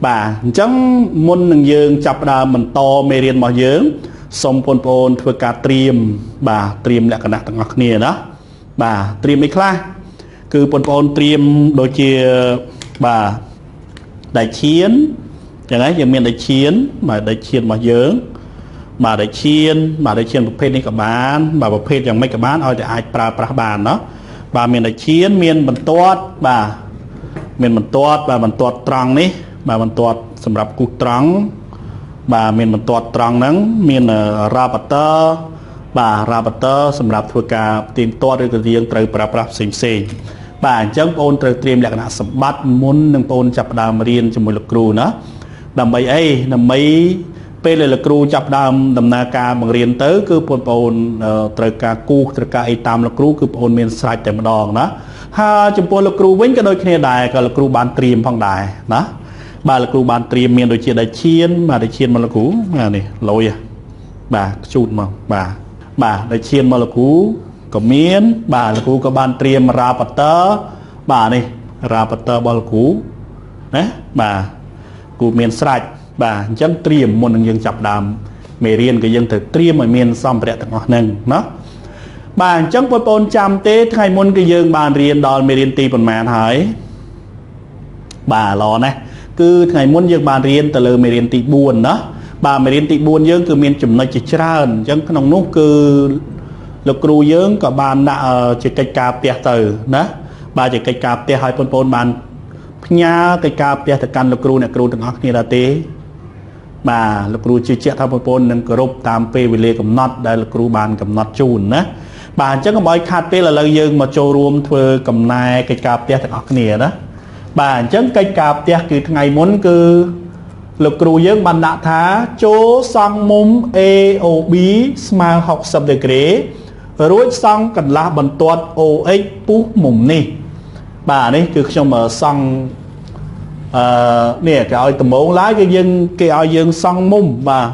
bà chẳng muốn nâng dương chập đà mình to mê riêng mà dương xong pôn pôn thưa cả triềm bà triềm lại cả nạc tầng ngọc nìa đó bà triềm mấy khá cứ pôn pôn triềm đôi chia bà đại chiến chẳng ấy giờ miền đại chiến mà dương bà đại chiến một phê này cả bán bà một phê chẳng mấy cả bán ôi thì ai pra bàn đó bà miền đại chiến miền bần tốt bà miền bần tốt bà bần tốt trăng ní bà bần tốt sầm rập cục trắng bà miền bần tốt trăng nắng miền rapater bà rapater sầm rập thuộc cả tìm tốt rồi riêng trời pra xinh bà chẳng ôn trời tiêm lại cả sập bắt muốn nâng ôn chập đàm riêng cho một lực cừu nữa đầm bầy ấy đầm mấy bây giờ là cừu chập đàm na ca bằng riêng tới cứ ôn trời ca cu trời ca ấy tam là cừu cứ ôn miền sàiแต่ម្ដង đó ha chụp ôn là cừuវិញក៏ដូចគ្នាដែរក៏là cừuបានត្រៀមផងដែរណាបាទlà cừuបានត្រៀមមានដូចជាដៃឈៀនបាទដៃឈៀនមកlà cừuនេះលុយបាទជូតមកបាទដៃឈៀនមកlà cừuក៏មានបាទlà cừuក៏បានត្រៀមរ៉ាប៉ាតើបាទនេះរ៉ាប៉ាតើរបស់là cừuណាបាទគូមានស្រេចបាទអញ្ចឹងត្រៀមមុននឹងយើងចាប់ដើមមេរៀនក៏យើងត្រូវត្រៀមឲ្យមានសម្ភារៈទាំងអស់ហ្នឹងណាបាទអញ្ចឹងបងប្អូនចាំទេថ្ងៃមុនគឺយើងបានរៀនដល់មេរៀនទីប៉ុន្មានហើយបាទល្អណាស់គឺថ្ងៃមុនយើងបានរៀនទៅលើមេរៀនទី4ណាបាទមេរៀនទី4យើងគឺមានចំណុចជាច្រើនអញ្ចឹងក្នុងនោះគឺលោកគ្រូយើងក៏បានដាក់ជាកិច្ចការផ្ទះទៅណាបាទជាកិច្ចការផ្ទះឲ្យបងប្អូនបានផ្ញើកិច្ចការផ្ទះទៅកាន់លោកគ្រូអ្នកគ្រូទាំងអស់គ្នាដែរទេបាទលោកគ្រូជឿជាក់ថាបងប្អូននឹងគោរពតាមពេលវេលាកំណត់ដែលលោកគ្រូបានកំណត់ជូនណាបាទអញ្ចឹងកុំឲ្យខាតពេលឥឡូវយើងមកចូលរួមធ្វើកំណែកិច្ចការផ្ទះទាំងអស់គ្នាណាបាទអញ្ចឹងកិច្ចការផ្ទះគឺថ្ងៃមុនគឺលោកគ្រូយើងបានដាក់ថាចូលសង់មុំ AOB ស្មើ60 ដឺក្រេរួចសង់កន្លះបន្ទាត់ OX ពុះមុំនេះបាទនេះគឺខ្ញុំសង់នេះគេឲ្យដំបងឡើយគេឲ្យយើងសង់មុំបាទ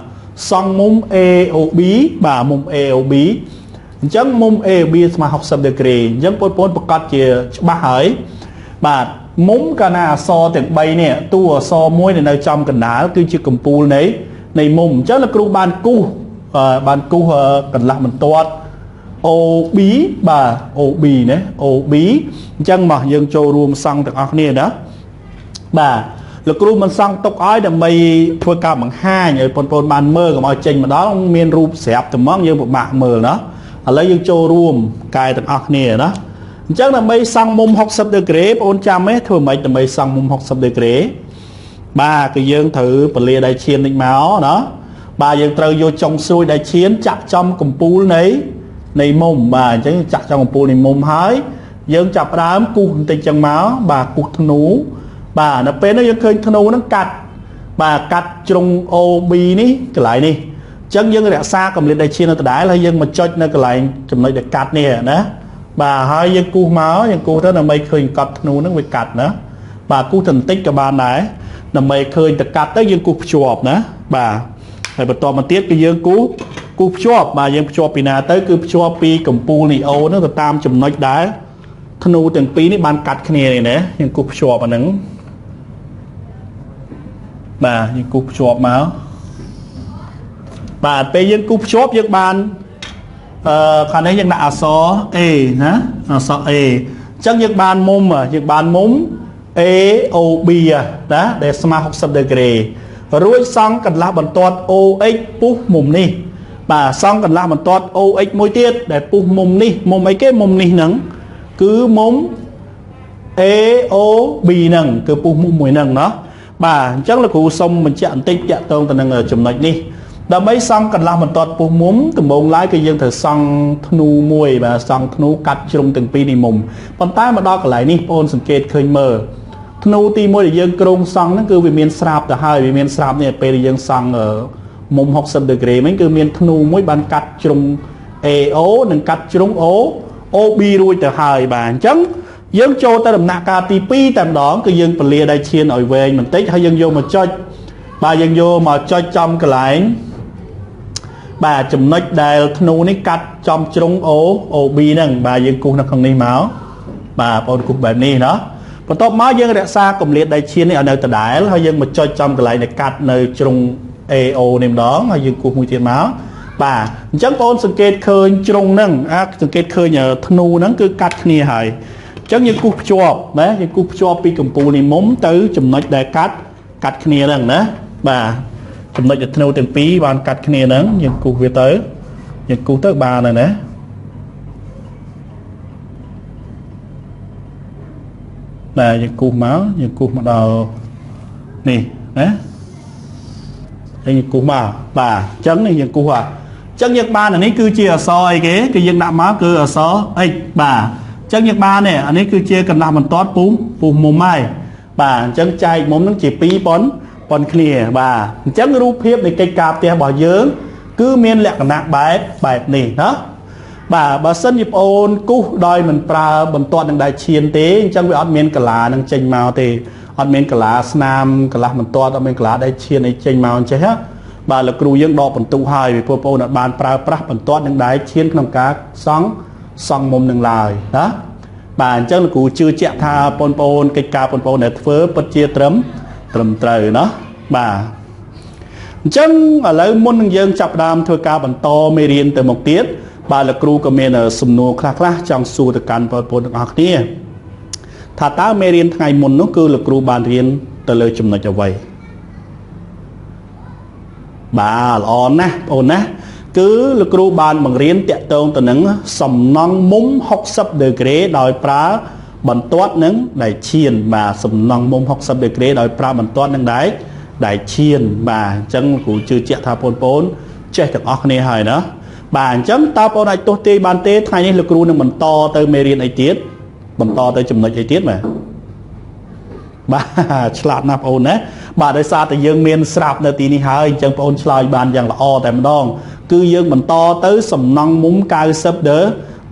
សង់មុំ AOB បាទមុំ AOB អញ្ចឹងមុំ AOB ស្មើ60 ដឺក្រេអញ្ចឹងបងប្អូនប្រកាសជាច្បាស់ហើយបាទមុំកាលណាអក្សរទាំង3នេះតួអក្សរមួយនៅចំកណ្ដាលគឺជាកំពូលនៃមុំអញ្ចឹងលោកគ្រូបានគូសកន្លះបន្ទាត់ OB បាទ OB ណា OB អញ្ចឹងមកយើងចូលរួមសង់ទាំងអស់គ្នាណាបាទលោកគ្រូមិនសង់ទុកឲ្យដើម្បីធ្វើការបង្ហាញឲ្យបងប្អូនបានមើលកុំឲ្យចេញមកដល់មានរូបស្រាប់តែហ្មងយើងពិបាកមើលណាឥឡូវយើងចូលរួមកែទាំងអស់គ្នាណាអញ្ចឹងដើម្បីសង់មុំ60 ដឺក្រេបងប្អូនចាំទេធ្វើម៉េចដើម្បីសង់មុំ60 ដឺក្រេបាទគឺយើងត្រូវពលាដៃឈាននេះមកណាបាទយើងត្រូវយកចុងស្រួយដៃឈានចាក់ចំកំពូលនៃមុំបាទអញ្ចឹងចាក់ចំកំពូលនៃមុំហើយយើងចាប់ដើមគូសបន្តិចចឹងមកបាទគូសធ្នូបាទនៅពេលនោះយើងឃើញធ្នូហ្នឹងកាត់បាទកាត់ជ្រុង OB នេះកន្លែងនេះអញ្ចឹងយើងរក្សាកម្រិតដៃឈាននៅដដែលហើយយើងមកចុចនៅកន្លែងចំណុចដែលកាត់នេះណាបាទហើយយើងគូសមកយើងគូសទៅដើម្បីឃើញកាត់ធ្នូហ្នឹងវាកាត់ណាបាទគូសទៅបន្តិចក៏បានដែរដើម្បីឃើញទៅកាត់ទៅយើងគូសភ្ជាប់ណាបាទហើយបន្តមកទៀតគឺយើងគូសភ្ជាប់បាទយើងភ្ជាប់ពីណាទៅគឺភ្ជាប់ពីកំពូលនីអូហ្នឹងទៅតាមចំណុចដែលធ្នូទាំងពីរនេះបានកាត់គ្នានេះណាយើងគូសភ្ជាប់អាហ្នឹងបាទយើងគូសភ្ជាប់មកបាទពេលយើងគូសភ្ជាប់យើងបានខាងនេះយើងដាក់អក្សរ A ណាអក្សរ A អញ្ចឹងយើងបានមុំAOB ណាដែលស្មើ60 ដឺក្រេរួចសង់កន្លះបន្ទាត់ OX ពុះមុំនេះបាទសង់កន្លះបន្ទាត់ OX មួយទៀតដែលពុះមុំនេះមុំអីគេមុំនេះហ្នឹងគឺមុំ AOB ហ្នឹងគឺពុះមុំមួយហ្នឹងណាបាទអញ្ចឹងលោកគ្រូសុំបញ្ជាក់បន្តិចតាក់ទងទៅនឹងចំណុចនេះដើម្បីសង់កន្លះបន្ទាត់ពុះមុំដំបូងឡើយគឺយើងត្រូវសង់ធ្នូមួយបាទសង់ធ្នូកាត់ជ្រុងទាំងពីរនៃមុំប៉ុន្តែមកដល់កន្លែងនេះបងប្អូនសង្កេតឃើញមើលធ្នូទី1ដែលយើងក្រុងសង់ហ្នឹងគឺវាមានស្រាប់ទៅហើយវាមានស្រាប់នេះពេលដែលយើងសង់មុំ60 ដឺក្រេហ្នឹងគឺមានធ្នូមួយបានកាត់ជ្រុង AO និងកាត់ជ្រុង OB រួចទៅហើយបាទអញ្ចឹងយើងចូលទៅដំណាក់កាលទី2តែម្ដងគឺយើងពលាដៃឈានឲ្យវែងបន្តិចហើយយើងយកមកចុចបាទយើងយកមកចុចចំកន្លែងបាទចំណុចដែលធ្នូនេះកាត់ចំជ្រុង OB ហ្នឹងបាទយើងគូសនៅក្នុងនេះមកបាទបងប្អូនគូសបែបនេះណា បន្ទាប់មកយើងរក្សាកម្រិតដៃឈាននេះឲ្យនៅដដែលហើយយើងមកចុចចំកន្លែងដែលកាត់នៅជ្រុង AO នេះម្ដងហើយយើងគូសមួយទៀតមកបាទអញ្ចឹងបងសង្កេតឃើញជ្រុងហ្នឹងសង្កេតឃើញធ្នូហ្នឹងគឺកាត់គ្នាហើយអញ្ចឹងយើងគូសភ្ជាប់ណាយើងគូសភ្ជាប់ពីកំពូលនេះមុំទៅចំណុចដែលកាត់គ្នាហ្នឹងណាបាទចំណុចដែលធ្នូទាំងពីរបានកាត់គ្នាហ្នឹងយើងគូសវាទៅយើងគូសទៅបានហើយណាបាទយើងគូសមកដល់នេះណាយើងគូសមកបាទអញ្ចឹងនេះយើងគូសអញ្ចឹងយើងបានអានេះគឺជាអក្សរអីគេគឺយើងដាក់មកគឺអក្សរ x បាទអញ្ចឹងយើងបាននេះអានេះគឺជាកណ្ដាស់បន្ទាត់ពុះមុំហើយបាទអញ្ចឹងចែកមុំនឹងជា2ប៉ុនគ្នាបាទអញ្ចឹងរូបភាពនៃកិច្ចការផ្ទះរបស់យើងគឺមានលក្ខណៈបែបនេះណាបាទបើសិនជាបងអូនគូសដោយមិនប្រើបន្ទាត់នឹងដៃឈានទេអញ្ចឹងវាអត់មានកលានឹងចេញមកទេអត់មានកលាស្នាមកលាស់បន្ទាត់អត់មានកលាដៃឈានអីចេញមកអញ្ចឹងណាបាទលោកគ្រូយើងដកបន្ទុកហើយពីបងប្អូនអត់បានប្រើប្រាស់បន្ទាត់នឹងដៃឈានក្នុងការសង់មុំនឹងឡើយណាបាទអញ្ចឹងលោកគ្រូជឿជាក់ថាបងប្អូនកិច្ចការបងប្អូនដែលធ្វើពិតជាត្រឹមត្រូវណាបាទអញ្ចឹងឥឡូវមុននឹងយើងចាប់ផ្ដើមធ្វើការបន្តមេរៀនទៅមុខទៀតបាទលោកគ្រូក៏មានសំណួរខ្លះចង់សួរទៅកាន់បងប្អូនទាំងអស់គ្នាថាតើមេរៀនថ្ងៃមុននោះគឺលោកគ្រូបានរៀនទៅលើចំណុចអ្វីបាទល្អណាស់បងប្អូនណាគឺលោកគ្រូបានបង្រៀនតាក់ទងទៅនឹងសំណង់មុំ60ដឺក្រេដោយប្រើបន្ទាត់នឹងដៃឈានបាទសំណង់មុំ60ដឺក្រេដោយប្រើបន្ទាត់នឹងដៃឈានបាទអញ្ចឹងគ្រូជឿជាក់ថាបងប្អូនចេះទាំងអស់គ្នាហើយណាបាទអញ្ចឹងតើបងប្អូនអាចទស្សន៍ទាយបានទេថ្ងៃនេះលោកគ្រូនឹងបន្តទៅមេរៀនអីទៀតបន្តទៅចំណុចអីទៀតបាទឆ្លាតណាស់បងប្អូនណាបាទដោយសារតែយើងមានស្រាប់នៅទីនេះហើយអញ្ចឹងបងប្អូនឆ្លើយបានយ៉ាងល្អតែម្ដងគឺយើងបន្តទៅសំណង់មុំ90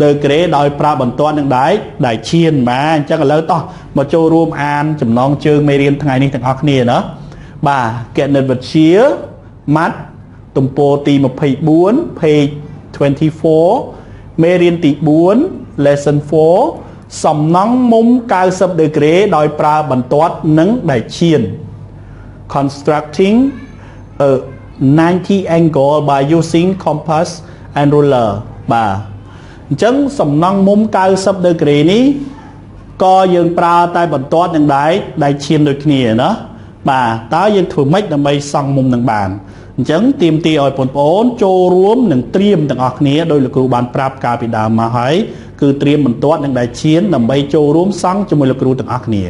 ដឺក្រេដោយប្រើបន្ទាត់នឹងដៃឈានបាទអញ្ចឹងឥឡូវតោះមកចូលរួមអានចំណងជើងមេរៀនថ្ងៃនេះទាំងអស់គ្នាណាបាទគណិតវិទ្យាម៉ាត់ទំព័រទី24 page 24មេរៀនទី4 lesson 4សំណង់មុំ90ដឺក្រេដោយប្រើបន្ទាត់និងដៃឈាន constructing a 90 angle by using compass and ruler បាទអញ្ចឹងសំណង់មុំ90ដឺក្រេនេះក៏យើងប្រើតែបន្ទាត់នឹងដៃឈានដូចគ្នាណាបាទតើយើងធ្វើម៉េចដើម្បីសង់មុំនឹងបានអញ្ចឹងទាមទារឲ្យបងប្អូនចូលរួមនិងត្រៀមទាំងអស់គ្នាដោយលោកគ្រូបានប្រាប់កាលពីដើមមកហើយគឺត្រៀមបន្ទាត់នឹងដៃឈានដើម្បីចូលរួមសង់ជាមួយលោកគ្រូទាំងអស់គ្នា